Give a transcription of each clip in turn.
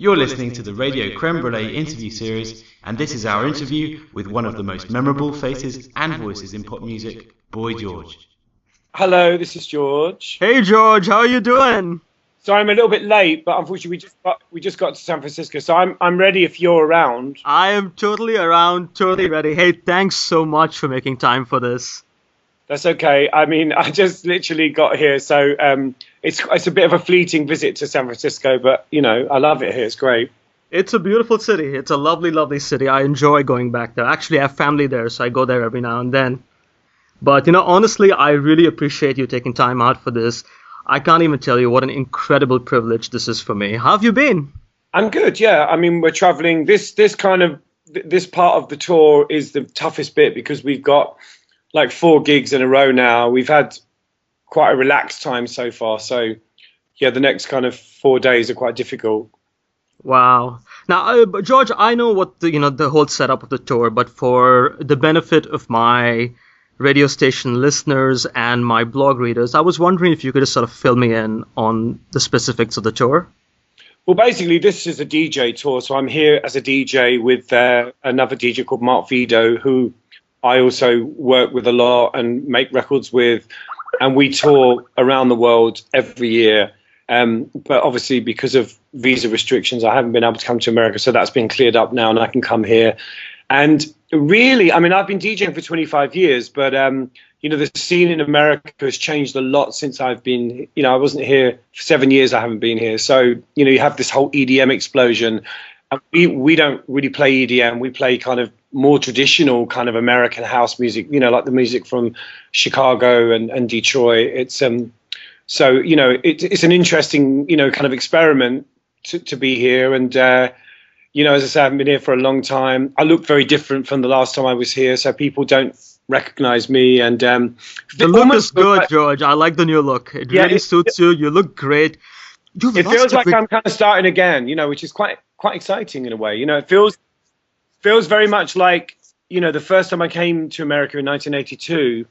You're listening to the Radio Creme Brulee interview series, and this is our interview with one of the most memorable faces and voices in pop music, Boy George. Hello, this is George. Hey George, how are you doing? Sorry, I'm a little bit late, but unfortunately we just got to San Francisco, so I'm ready if you're around. I am totally around, totally ready. Hey, thanks so much for making time for this. That's okay. I mean, I just literally got here, so it's a bit of a fleeting visit to San Francisco, but you know, I love it here. It's great. It's a beautiful city. It's a lovely, lovely city. I enjoy going back there. Actually, I have family there, so I go there every now and then. But you know, honestly, I really appreciate you taking time out for this. I can't even tell you what an incredible privilege this is for me. How have you been? I'm good. Yeah, I mean, we're traveling. This part of the tour is the toughest bit because we've got like 4 gigs in a row now. We've had quite a relaxed time so far. So, yeah, the next kind of 4 days are quite difficult. Wow. Now, George, I know what the whole setup of the tour, but for the benefit of my radio station listeners and my blog readers, I was wondering if you could just sort of fill me in on the specifics of the tour. Well, basically, this is a DJ tour. So I'm here as a DJ with another DJ called Mark Vido, who I also work with a lot and make records with, and we tour around the world every year. But obviously, because of visa restrictions, I haven't been able to come to America. So that's been cleared up now and I can come here. And really, I mean, I've been DJing for 25 years, but, the scene in America has changed a lot since I've been, I wasn't here for 7 years. I haven't been here. So, you have this whole EDM explosion. And we don't really play EDM. We play kind of more traditional kind of American house music, like the music from Chicago and Detroit. It's so, it's an interesting, kind of experiment to be here. And, as I say, I haven't been here for a long time. I look very different from the last time I was here. So people don't recognize me. And the look is good, George. I like the new look. It really suits you. You look great. It feels like I'm kind of starting again, which is quite exciting in a way. It feels very much like, the first time I came to America in 1982,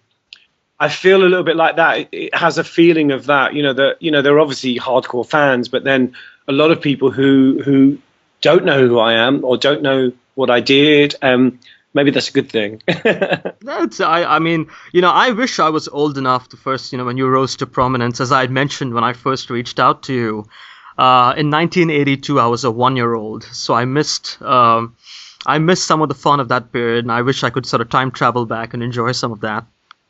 I feel a little bit like that. It has a feeling of that, there are obviously hardcore fans, but then a lot of people who don't know who I am or don't know what I did. Maybe that's a good thing. I wish I was old enough to first, when you rose to prominence, as I had mentioned when I first reached out to you. In 1982, I was a 1-year-old, so I missed some of the fun of that period, and I wish I could sort of time travel back and enjoy some of that.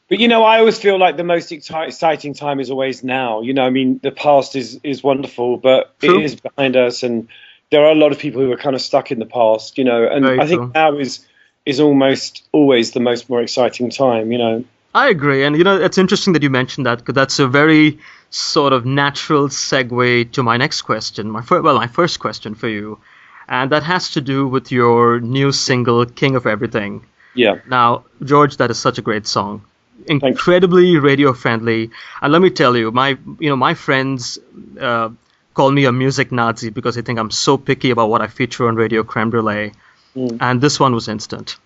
But, I always feel like the most exciting time is always now. The past is wonderful, but True. It is behind us, and there are a lot of people who are kind of stuck in the past, and Very I think true. Now is almost always the more exciting time, I agree. And, it's interesting that you mentioned that, because that's a very sort of natural segue to my next question, my first question for you. And that has to do with your new single, King of Everything. Yeah. Now, George, that is such a great song. Incredibly radio friendly. And let me tell you, my friends call me a music Nazi because they think I'm so picky about what I feature on Radio Creme Brulee. And this one was instant.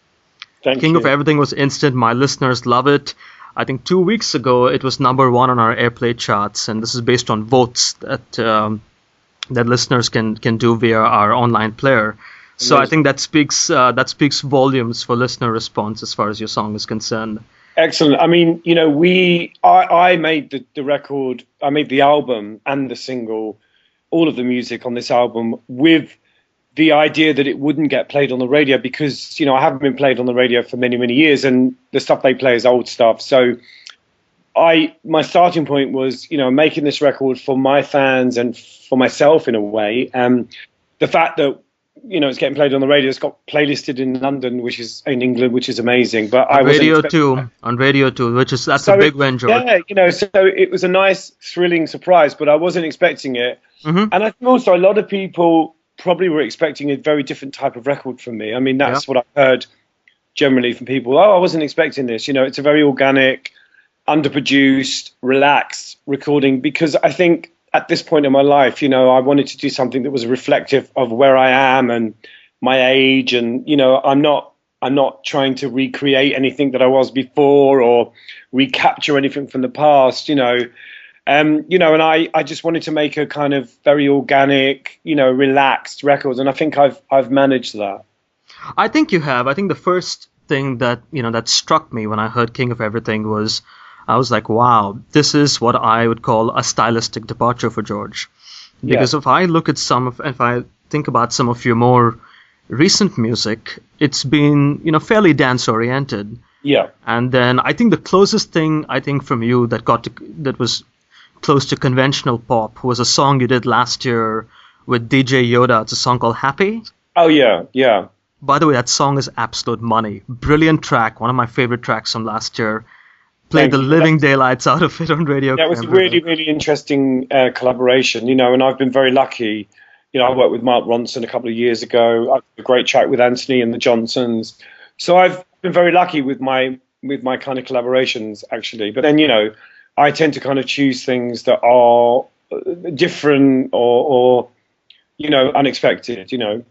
King of Everything was instant. My listeners love it. I think 2 weeks ago it was #1 on our airplay charts, and this is based on votes that listeners can do via our online player. So Amazing. I think that speaks volumes for listener response as far as your song is concerned. Excellent. I mean, I made the record, I made the album and the single, all of the music on this album with the idea that it wouldn't get played on the radio because, I haven't been played on the radio for many, many years, and the stuff they play is old stuff. So my starting point was, making this record for my fans and for myself in a way. The fact that, it's getting played on the radio, it's got playlisted in London, which is in England, which is amazing. But on Radio 2, that's a big win, George. Yeah, so it was a nice, thrilling surprise, but I wasn't expecting it. Mm-hmm. And I think also a lot of people probably were expecting a very different type of record from me. I mean, that's what I've heard generally from people. Oh, I wasn't expecting this. It's a very organic, underproduced, relaxed recording, because I think at this point in my life, I wanted to do something that was reflective of where I am and my age. And, I'm not trying to recreate anything that I was before or recapture anything from the past. And I just wanted to make a kind of very organic, relaxed record, and I think I've managed that. I think you have. I think the first thing that that struck me when I heard King of Everything was I was like, wow, this is what I would call a stylistic departure for George. Because if I look at if I think about some of your more recent music, it's been fairly dance oriented. Yeah. And then I think the closest thing from you that was close to conventional pop was a song you did last year with DJ Yoda. It's a song called Happy. Oh yeah, yeah. By the way, that song is absolute money. Brilliant track, one of my favorite tracks from last year. Played the living daylights out of it on radio. That was a really, really interesting collaboration, and I've been very lucky. I worked with Mark Ronson a couple of years ago. I had a great chat with Anthony and the Johnsons. So I've been very lucky with my kind of collaborations, actually. But then, I tend to kind of choose things that are different or unexpected,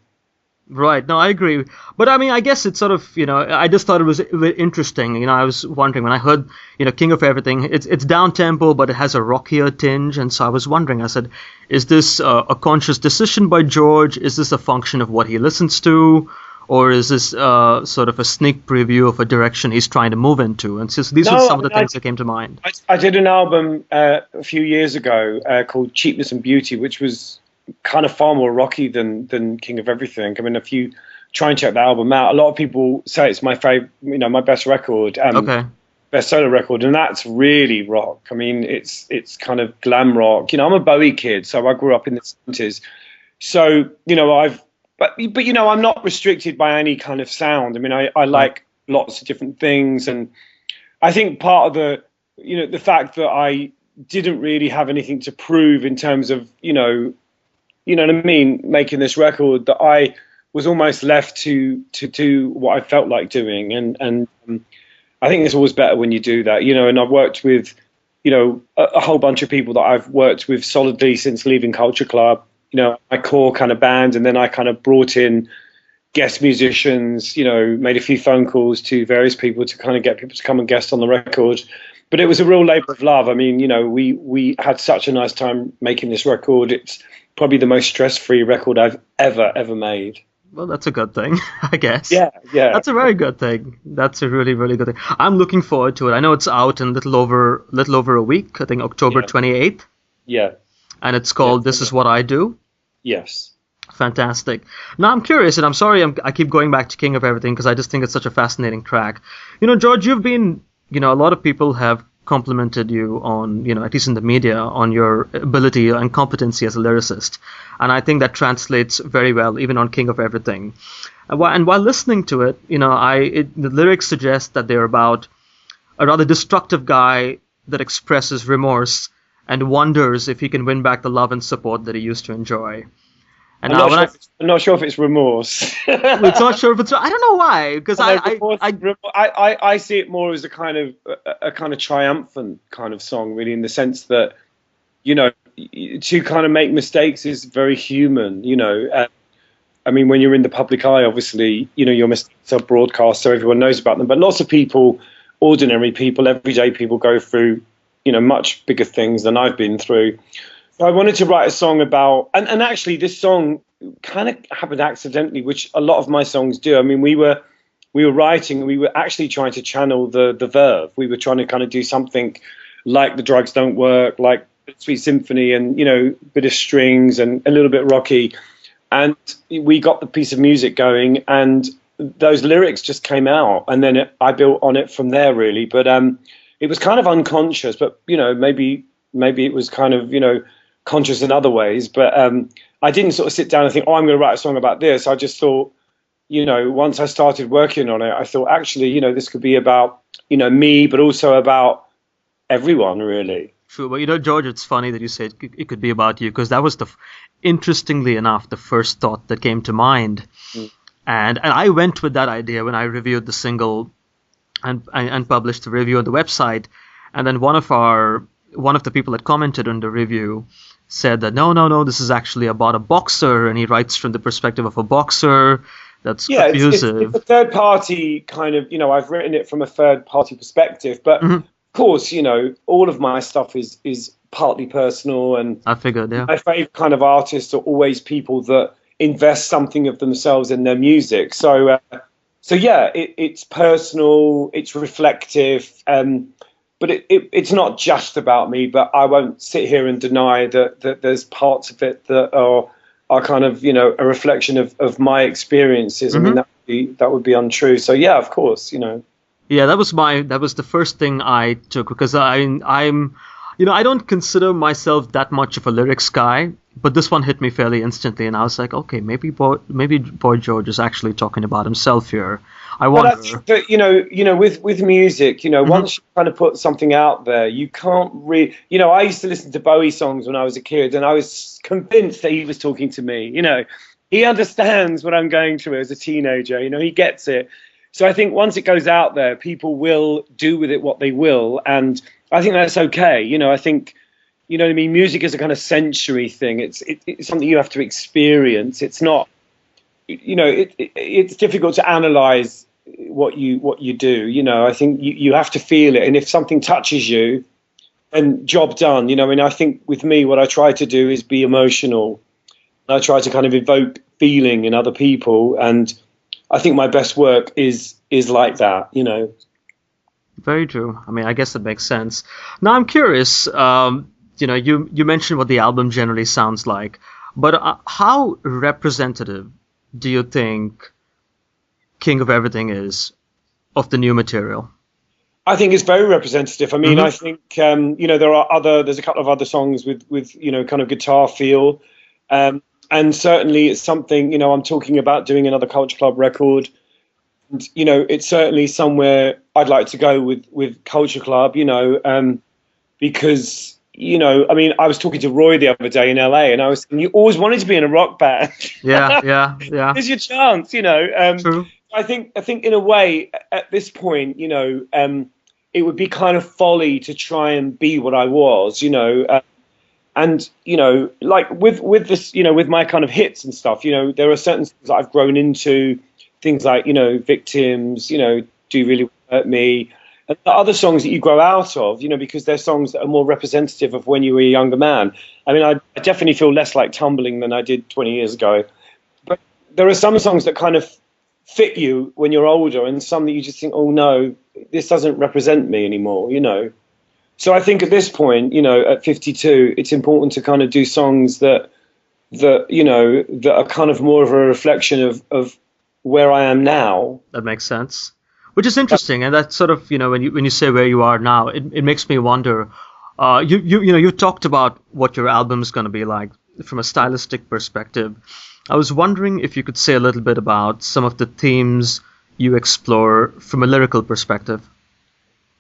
Right. No, I agree. But I mean, I guess it's sort of, I just thought it was interesting. I was wondering when I heard, King of Everything, it's down tempo, but it has a rockier tinge. And so I was wondering, I said, is this a conscious decision by George? Is this a function of what he listens to? Or is this sort of a sneak preview of a direction he's trying to move into? And so these are some of the things that came to mind. I did an album a few years ago called Cheapness and Beauty, which was kind of far more rocky than King of Everything. I mean, if you try and check the album out, a lot of people say it's my favorite, my best record, best solo record, and that's really rock. I mean, it's kind of glam rock. I'm a Bowie kid, so I grew up in the 70s. So, but I'm not restricted by any kind of sound. I mean, I like lots of different things, and I think part of the fact that I didn't really have anything to prove in terms of, you know what I mean, making this record, that I was almost left to do what I felt like doing. And I think it's always better when you do that, and I've worked with, a whole bunch of people that I've worked with solidly since leaving Culture Club, my core kind of band. And then I kind of brought in guest musicians, made a few phone calls to various people to kind of get people to come and guest on the record. But it was a real labor of love. I mean, we had such a nice time making this record. It's probably the most stress-free record I've ever made. Well, that's a good thing, I guess. Yeah. That's a very good thing. That's a really, really good thing. I'm looking forward to it. I know it's out in a little over a week. I think October 28th. Yeah. And it's called This Is What I Do. Yes. Fantastic. Now, I'm curious, and I'm sorry I keep going back to King of Everything because I just think it's such a fascinating track. George, you've been, a lot of people have complimented you on, at least in the media, on your ability and competency as a lyricist. And I think that translates very well, even on King of Everything. And while listening to it, the lyrics suggest that they're about a rather destructive guy that expresses remorse and wonders if he can win back the love and support that he used to enjoy. And I'm not sure if it's remorse. It's not sure if it's. I don't know why, because I see it more as a kind of triumphant kind of song, really, in the sense that to kind of make mistakes is very human. I mean, when you're in the public eye, obviously, your mistakes are broadcast, so everyone knows about them. But lots of people, ordinary people, everyday people, go through much bigger things than I've been through. I wanted to write a song about, and actually this song kind of happened accidentally, which a lot of my songs do. I mean, we were writing, we were actually trying to channel the verve. We were trying to kind of do something like The Drugs Don't Work, like Sweet Symphony, and, bit of strings and a little bit rocky. And we got the piece of music going, and those lyrics just came out. And then I built on it from there, really. But it was kind of unconscious, but, maybe it was kind of, conscious in other ways, but I didn't sort of sit down and think, I'm going to write a song about this. I just thought, once I started working on it, I thought, actually, this could be about, me, but also about everyone, really. True, but George, it's funny that you said it could be about you, because that was interestingly enough, the first thought that came to mind. And I went with that idea when I reviewed the single and published the review on the website. And then one of the people that commented on the review said that no, this is actually about a boxer, and he writes from the perspective of a boxer. That's abusive. It's a third party kind of, I've written it from a third party perspective, but of course, all of my stuff is partly personal, and I figured, yeah. my favorite kind of artists are always people that invest something of themselves in their music. So yeah, it's personal, it's reflective, but it's not just about me. But I won't sit here and deny that there's parts of it that are kind of, you know, a reflection of my experiences. Mm-hmm. I mean, that would be untrue. So yeah, of course, you know. Yeah, that was the first thing I took, because I'm, you know, I don't consider myself that much of a lyrics guy, but this one hit me fairly instantly, and I was like, okay, maybe Boy George is actually talking about himself here. I wonder. Well, I think that, you know, with music, you know, Mm-hmm. once you kind of put something out there, you can't really, you know, I used to listen to Bowie songs when I was a kid, and I was convinced that he was talking to me. You know, he understands what I'm going through as a teenager. You know, he gets it. So I think once it goes out there, people will do with it what they will, and I think that's okay. You know, I think, you know what I mean, music is a kind of sensory thing. It's something you have to experience. It's not, you know, it's difficult to analyze what you do. You know, I think you have to feel it, and if something touches you, then job done. You know, I mean, I think with me, what I try to do is be emotional. I try to kind of evoke feeling in other people, and I think my best work is like that, you know. Very true. I mean, I guess that makes sense. Now, I'm curious. You know, you mentioned what the album generally sounds like, but how representative do you think King of Everything is of the new material? I think it's very representative. I mean, Mm-hmm. I think you know, there's a couple of other songs with you know, kind of guitar feel, and certainly it's something, you know, I'm talking about doing another Culture Club record. And, you know, it's certainly somewhere I'd like to go with Culture Club, you know, because, you know, I mean, I was talking to Roy the other day in LA, and I was saying, you always wanted to be in a rock band. Yeah. Here's your chance, you know. True. I think in a way at this point, you know, it would be kind of folly to try and be what I was, you know. And, you know, like with this, you know, with my kind of hits and stuff, you know, there are certain things that I've grown into, things like, you know, Victims, you know, Do You Really Hurt Me, and the other songs that you grow out of, you know, because they're songs that are more representative of when you were a younger man. I mean, I definitely feel less like Tumbling than I did 20 years ago. But there are some songs that kind of fit you when you're older, and some that you just think, oh, no, this doesn't represent me anymore, you know. So I think at this point, you know, at 52, it's important to kind of do songs that you know, that are kind of more of a reflection of where I am now. That makes sense. Which is interesting, and that's sort of, you know, when you say where you are now, it makes me wonder. You know, you talked about what your album is going to be like from a stylistic perspective. I was wondering if you could say a little bit about some of the themes you explore from a lyrical perspective.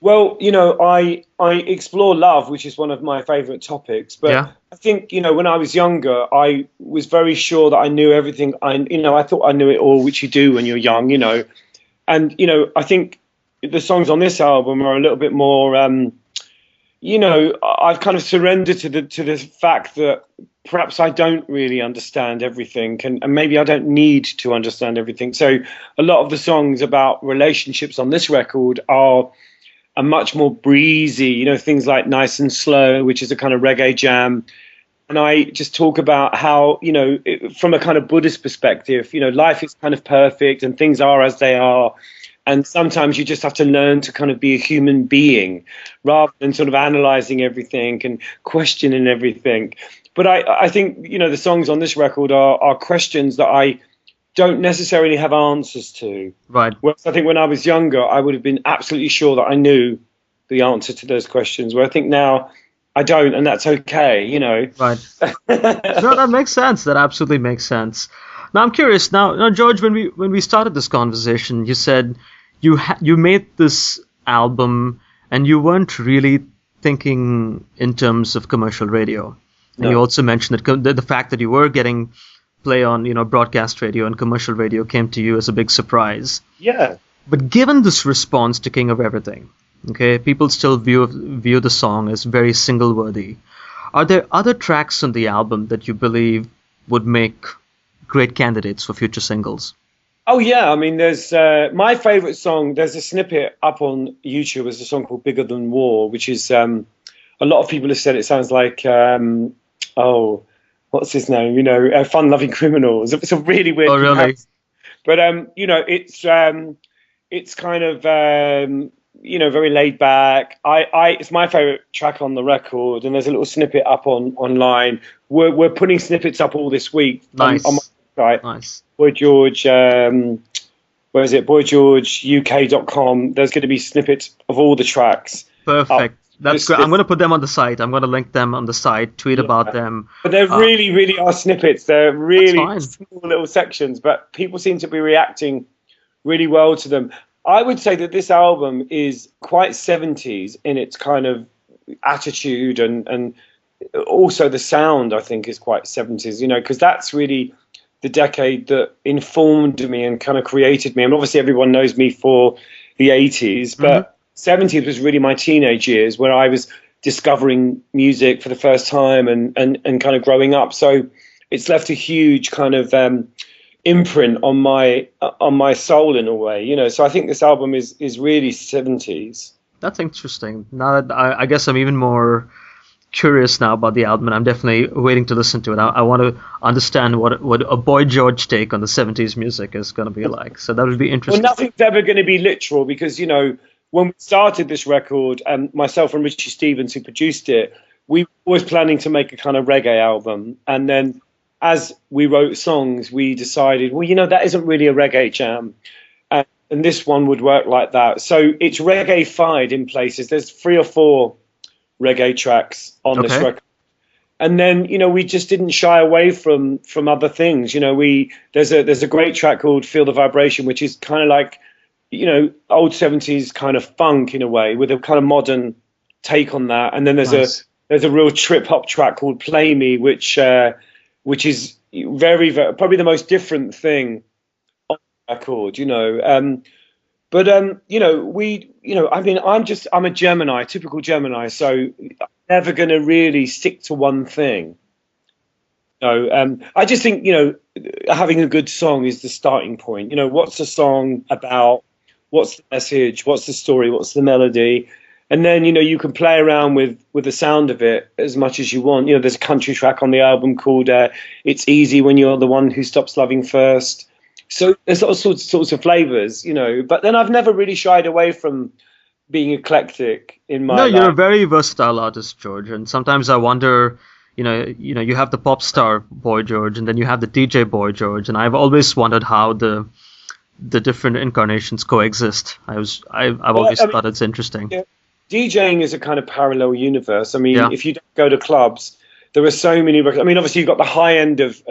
Well, you know, I explore love, which is one of my favorite topics. But Yeah. I think, you know, when I was younger, I was very sure that I knew everything. I thought I knew it all, which you do when you're young, you know. And, you know, I think the songs on this album are a little bit more, you know, I've kind of surrendered to the fact that perhaps I don't really understand everything, and maybe I don't need to understand everything. So a lot of the songs about relationships on this record are much more breezy, you know, things like Nice and Slow, which is a kind of reggae jam. And I just talk about how, you know, from a kind of Buddhist perspective, you know, life is kind of perfect and things are as they are. And sometimes you just have to learn to kind of be a human being rather than sort of analyzing everything and questioning everything. But I think, you know, the songs on this record are questions that I don't necessarily have answers to. Right. Whereas I think when I was younger, I would have been absolutely sure that I knew the answer to those questions, where I think now I don't, and that's okay, you know. Right. No, that makes sense. That absolutely makes sense. Now I'm curious. Now, George, when we started this conversation, you said you made this album and you weren't really thinking in terms of commercial radio. And No. you also mentioned that the fact that you were getting play on, you know, broadcast radio and commercial radio came to you as a big surprise. Yeah. But given this response to King of Everything, okay, people still view the song as very single-worthy. Are there other tracks on the album that you believe would make great candidates for future singles? Oh, yeah. I mean, there's my favorite song. There's a snippet up on YouTube. There's a song called Bigger Than War, which is a lot of people have said it sounds like, what's his name? You know, Fun Loving Criminals. It's a really weird. Oh, really? But you know, it's kind of you know, very laid back. It's my favorite track on the record, and there's a little snippet up online. We're putting snippets up all this week. Nice. On my website. Nice. Boy George, where is it? BoyGeorgeUK.com. There's going to be snippets of all the tracks. Perfect. That's great. I'm going to put them on the site. I'm going to link them on the site, tweet about them. But they really are snippets. They're really small little sections, but people seem to be reacting really well to them. I would say that this album is quite 70s in its kind of attitude, and also the sound, I think, is quite 70s, you know, because that's really the decade that informed me and kind of created me. And obviously everyone knows me for the 80s, but 70s was really my teenage years where I was discovering music for the first time and kind of growing up. So it's left a huge kind of imprint on my soul in a way, you know. So I think this album is really 70s. That's interesting. Now that I guess I'm even more curious now about the album, and I'm definitely waiting to listen to it. I want to understand what a Boy George take on the 70s music is going to be like. So that would be interesting. Well, nothing's ever going to be literal because, you know, when we started this record, myself and Richie Stevens, who produced it, we were always planning to make a kind of reggae album. And then as we wrote songs, we decided, well, you know, that isn't really a reggae jam. And this one would work like that. So it's reggae-fied in places. There's 3 or 4 reggae tracks on this record. And then, you know, we just didn't shy away from other things. You know, there's a great track called Feel the Vibration, which is kind of like, you know, old 70s kind of funk in a way with a kind of modern take on that. And then there's a real trip hop track called Play Me, which is very, very, probably the most different thing on the record, you know. But you know, I mean, I'm a Gemini, typical Gemini, so I'm never going to really stick to one thing. No, I just think, you know, having a good song is the starting point. You know, what's the song about? What's the message? What's the story? What's the melody? And then, you know, you can play around with the sound of it as much as you want. You know, there's a country track on the album called It's Easy When You're the One Who Stops Loving First. So there's all sorts of flavors, you know. But then I've never really shied away from being eclectic in my life. No, you're a very versatile artist, George. And sometimes I wonder, you know, you have the pop star Boy George, and then you have the DJ Boy George. And I've always wondered how the different incarnations coexist. I've always thought it's interesting. Yeah. DJing is a kind of parallel universe. I mean, if you don't go to clubs, there are so many. I mean, obviously you've got the high end of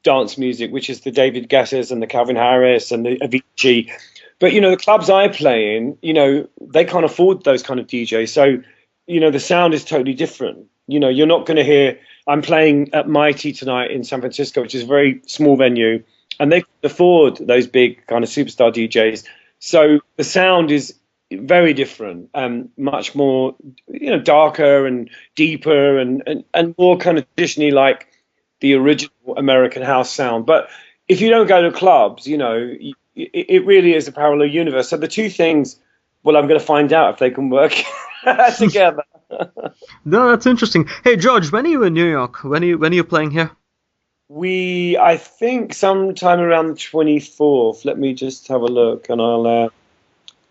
dance music, which is the David Guettas and the Calvin Harris and the Avicii. But, you know, the clubs I play in, you know, they can't afford those kind of DJs. So, you know, the sound is totally different. You know, you're not going to hear, I'm playing at Mighty tonight in San Francisco, which is a very small venue, and they can afford those big kind of superstar DJs. So the sound is very different, much more, you know, darker and deeper and more kind of traditionally like the original American house sound. But if you don't go to clubs, you know, it really is a parallel universe. So the two things, well, I'm going to find out if they can work together. No, that's interesting. Hey, George, when are you in New York? When are you playing here? I think sometime around the 24th. Let me just have a look, and I'll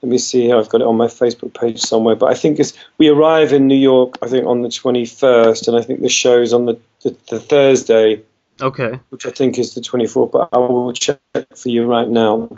let me see here. I've got it on my Facebook page somewhere. But I think we arrive in New York, I think, on the 21st, and I think the show's on the Thursday. Okay. Which I think is the 24th, but I will check for you right now.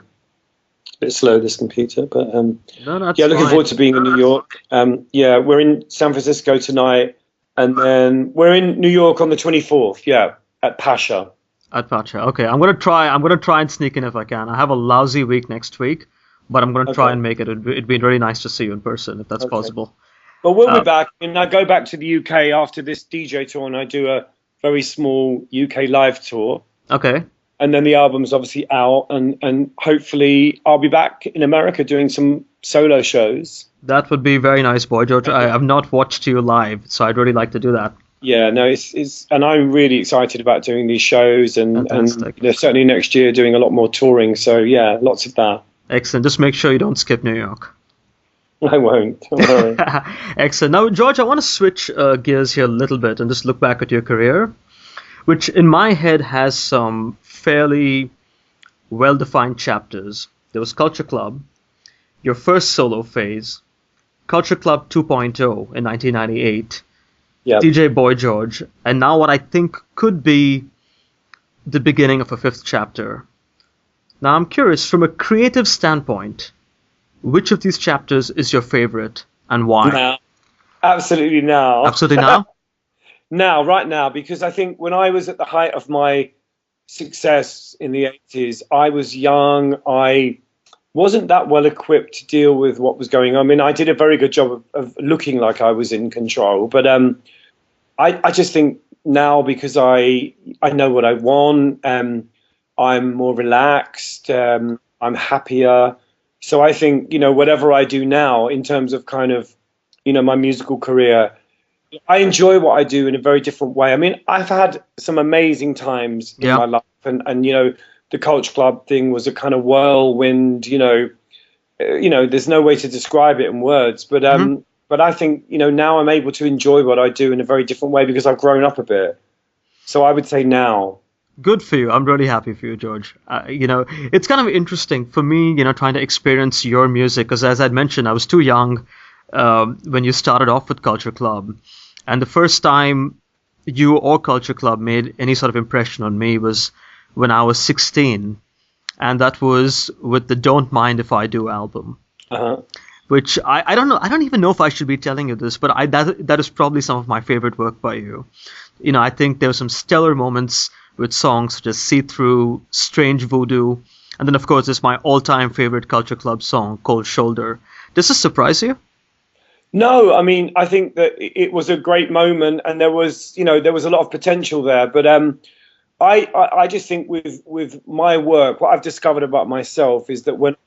It's a bit slow, this computer, but looking forward to being in New York. We're in San Francisco tonight, and then we're in New York on the 24th. Yeah. At Pasha. Okay, I'm gonna try and sneak in if I can. I have a lousy week next week, but I'm gonna try and make it. It'd be really nice to see you in person if that's possible. Well, we'll be back, and I go back to the UK after this DJ tour, and I do a very small UK live tour. Okay. And then the album's obviously out, and hopefully I'll be back in America doing some solo shows. That would be very nice, Boy George. I have not watched you live, so I'd really like to do that. Yeah, no, it's and I'm really excited about doing these shows and certainly next year doing a lot more touring. So yeah, lots of that. Excellent. Just make sure you don't skip New York. I won't. Don't worry. Excellent. Now, George, I want to switch gears here a little bit and just look back at your career, which in my head has some fairly well-defined chapters. There was Culture Club, your first solo phase, Culture Club 2.0 in 1998, Yep. DJ Boy George, and now what I think could be the beginning of a fifth chapter. Now, I'm curious, from a creative standpoint, which of these chapters is your favorite and why? Now. Absolutely now. Absolutely now? Now, right now, because I think when I was at the height of my success in the 80s, I was young. I wasn't that well equipped to deal with what was going on. I mean, I did a very good job of looking like I was in control. But I just think now, because I know what I want, I'm more relaxed, I'm happier. So I think, whatever I do now in terms of kind of, my musical career, I enjoy what I do in a very different way. I mean, I've had some amazing times in my life, and the Culture Club thing was a kind of whirlwind. There's no way to describe it in words, but I think now I'm able to enjoy what I do in a very different way because I've grown up a bit. So I would say now. Good for you. I'm really happy for you, George. It's kind of interesting for me, trying to experience your music, because as I'd mentioned, I was too young when you started off with Culture Club. And the first time you or Culture Club made any sort of impression on me was when I was 16. And that was with the Don't Mind If I Do album. Uh-huh. Which I don't know. I don't even know if I should be telling you this, but that is probably some of my favorite work by you. I think there were some stellar moments with songs such as See Through, Strange Voodoo, and then of course there's my all-time favorite Culture Club song, Cold Shoulder. Does this surprise you? No, I mean, I think that it was a great moment, and there was a lot of potential there. But I just think with my work, what I've discovered about myself is that when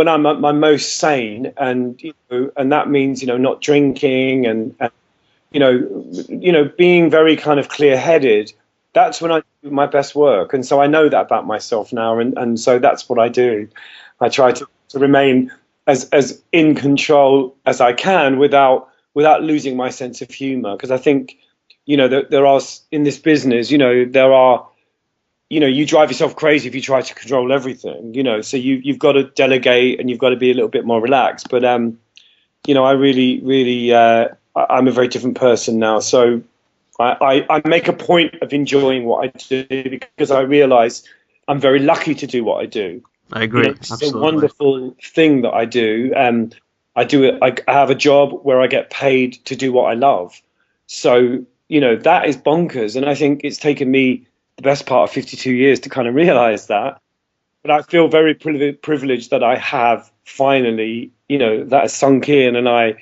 I'm at my most sane, and and that means not drinking and being very kind of clear-headed, that's when I do my best work. And so I know that about myself now, and so that's what I do. I try to remain as in control as I can without losing my sense of humor, because I think there are, in this business, there are, you drive yourself crazy if you try to control everything, so you've got to delegate and you've got to be a little bit more relaxed. But I really I'm a very different person now, so I make a point of enjoying what I do, because I realize I'm very lucky to do what I do. I agree. It's a wonderful thing that I do. I do it. I have a job where I get paid to do what I love. So, that is bonkers. And I think it's taken me the best part of 52 years to kind of realize that. But I feel very privileged that I have finally, that has sunk in, and I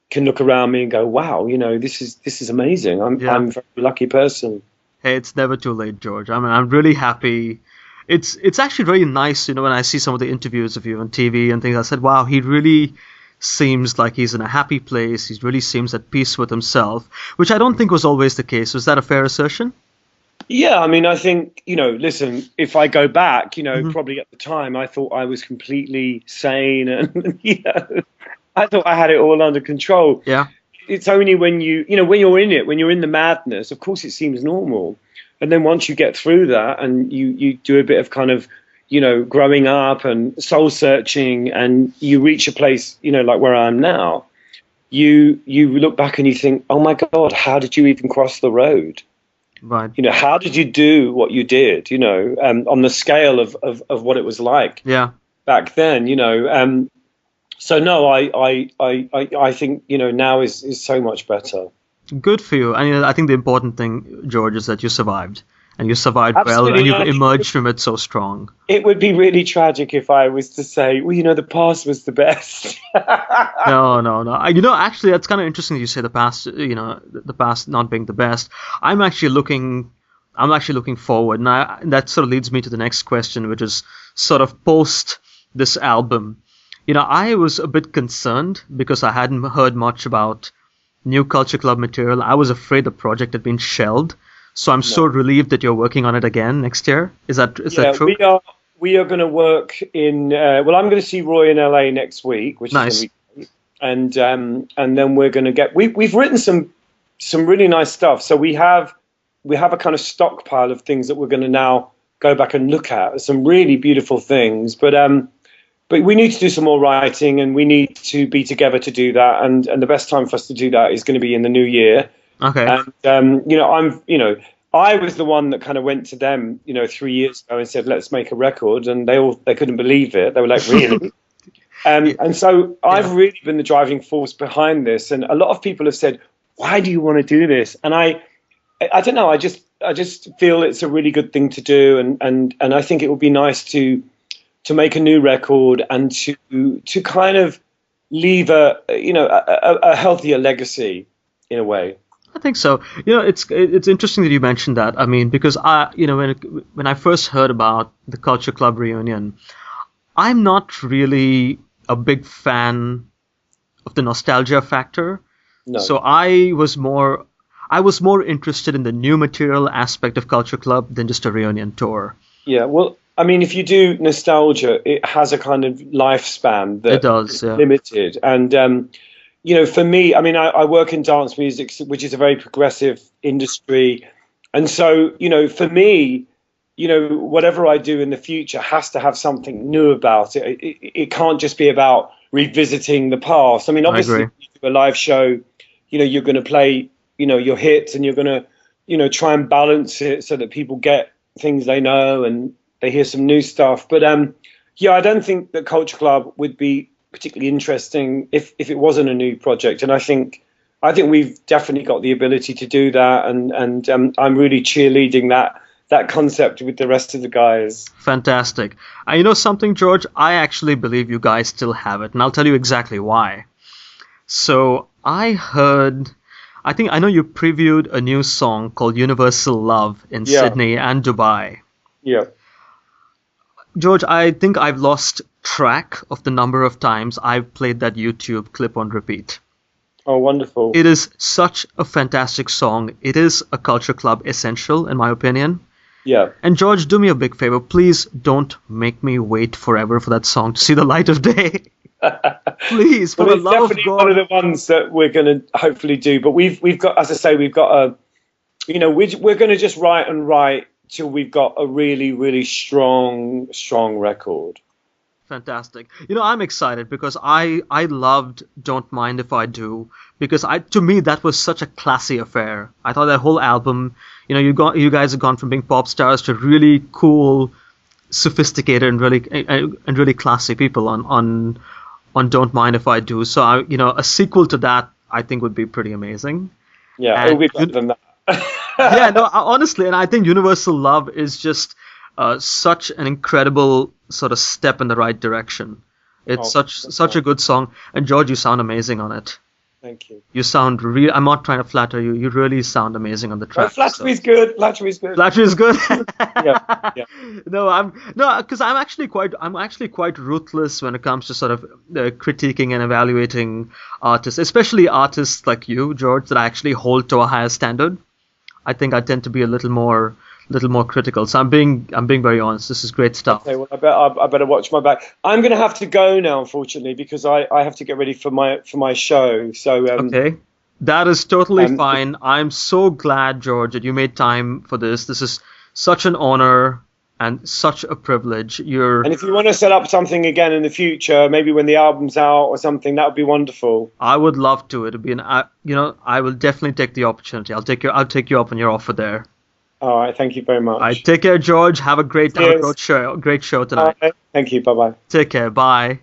can look around me and go, wow, this is amazing. I'm a very lucky person. Hey, it's never too late, George. I mean, I'm really happy. It's actually really nice, when I see some of the interviews of you on TV and things. I said, wow, he really seems like he's in a happy place. He really seems at peace with himself, which I don't think was always the case. Was that a fair assertion? Yeah, I mean, I think, listen, if I go back, probably at the time I thought I was completely sane, and, I thought I had it all under control. Yeah. It's only when when you're in it, when you're in the madness, of course it seems normal. And then once you get through that and you do a bit of kind of, growing up and soul searching, and you reach a place, like where I am now, you look back and you think, oh my God, how did you even cross the road? Right. How did you do what you did, on the scale of what it was like back then, so no, I think, now is so much better. Good for you. And I think the important thing, George, is that you survived. And you survived well, and you've emerged from it so strong. It would be really tragic if I was to say, well, the past was the best. No. Actually, that's kind of interesting that you say the past, the past not being the best. I'm actually looking forward. And that sort of leads me to the next question, which is sort of post this album. I was a bit concerned because I hadn't heard much about new Culture Club material. I was afraid the project had been shelved. So I'm so relieved that you're working on it again next year. Is that true? We are going to work in. I'm going to see Roy in LA next week, which is going to be great. and then we're going to get. We've written some really nice stuff. So we have a kind of stockpile of things that we're going to now go back and look at. Some really beautiful things, but we need to do some more writing, and we need to be together to do that. And the best time for us to do that is going to be in the new year. Okay. And I was the one that kind of went to them, 3 years ago and said, let's make a record. And they couldn't believe it. They were like, really? And so I've really been the driving force behind this. And a lot of people have said, why do you want to do this? And I don't know. I just feel it's a really good thing to do. And I think it would be nice to make a new record and to kind of leave a healthier legacy in a way. I think so. It's interesting that you mentioned that. I mean, because when I first heard about the Culture Club reunion, I'm not really a big fan of the nostalgia factor. No. So I was more interested in the new material aspect of Culture Club than just a reunion tour. Yeah, well, I mean, if you do nostalgia, it has a kind of lifespan that it does, yeah. Limited. And for me, I mean, I work in dance music, which is a very progressive industry. And so, for me, whatever I do in the future has to have something new about it. It can't just be about revisiting the past. I mean, obviously, if you do a live show, you're going to play, your hits, and you're going to, try and balance it so that people get things they know and they hear some new stuff. But, I don't think that Culture Club would be particularly interesting if it wasn't a new project. And I think we've definitely got the ability to do that. And I'm really cheerleading that concept with the rest of the guys. Fantastic. You know something, George? I actually believe you guys still have it, and I'll tell you exactly why. So I know you previewed a new song called Universal Love in Sydney and Dubai. Yeah. George, I think I've lost track of the number of times I've played that YouTube clip on repeat. Oh, wonderful. It is such a fantastic song. It is a Culture Club essential, in my opinion. Yeah. And George, do me a big favor. Please don't make me wait forever for that song to see the light of day. Please, for the love of God. It's definitely one of the ones that we're going to hopefully do. But we've got, as I say, we've got we're going to just write till we've got a really, really strong record. Fantastic. I'm excited because I loved Don't Mind If I Do, because to me that was such a classy affair. I thought that whole album, you guys have gone from being pop stars to really cool, sophisticated and really classy people on Don't Mind If I Do. So a sequel to that I think would be pretty amazing. Yeah, it'll be better than that. Yeah, no, honestly, and I think Universal Love is just such an incredible sort of step in the right direction. It's such a good song, and George, you sound amazing on it. Thank you. You sound I'm not trying to flatter you. You really sound amazing on the track. Flattery's good. Flattery's good. Flattery's good. Yeah. Because I'm actually quite ruthless when it comes to sort of critiquing and evaluating artists, especially artists like you, George, that I actually hold to a higher standard. I think I tend to be a little more critical. So I'm being very honest. This is great stuff. Okay, well, I better watch my back. I'm going to have to go now, unfortunately, because I have to get ready for my show. So okay, that is totally fine. I'm so glad, George, that you made time for this. This is such an honor and such a privilege. And if you want to set up something again in the future, maybe when the album's out or something, that would be wonderful. I would love to. It'd be I will definitely take the opportunity. I'll take you up on your offer there. All right, thank you very much. All right, take care, George. Have a great show tonight. Thank you. Bye-bye. Take care. Bye.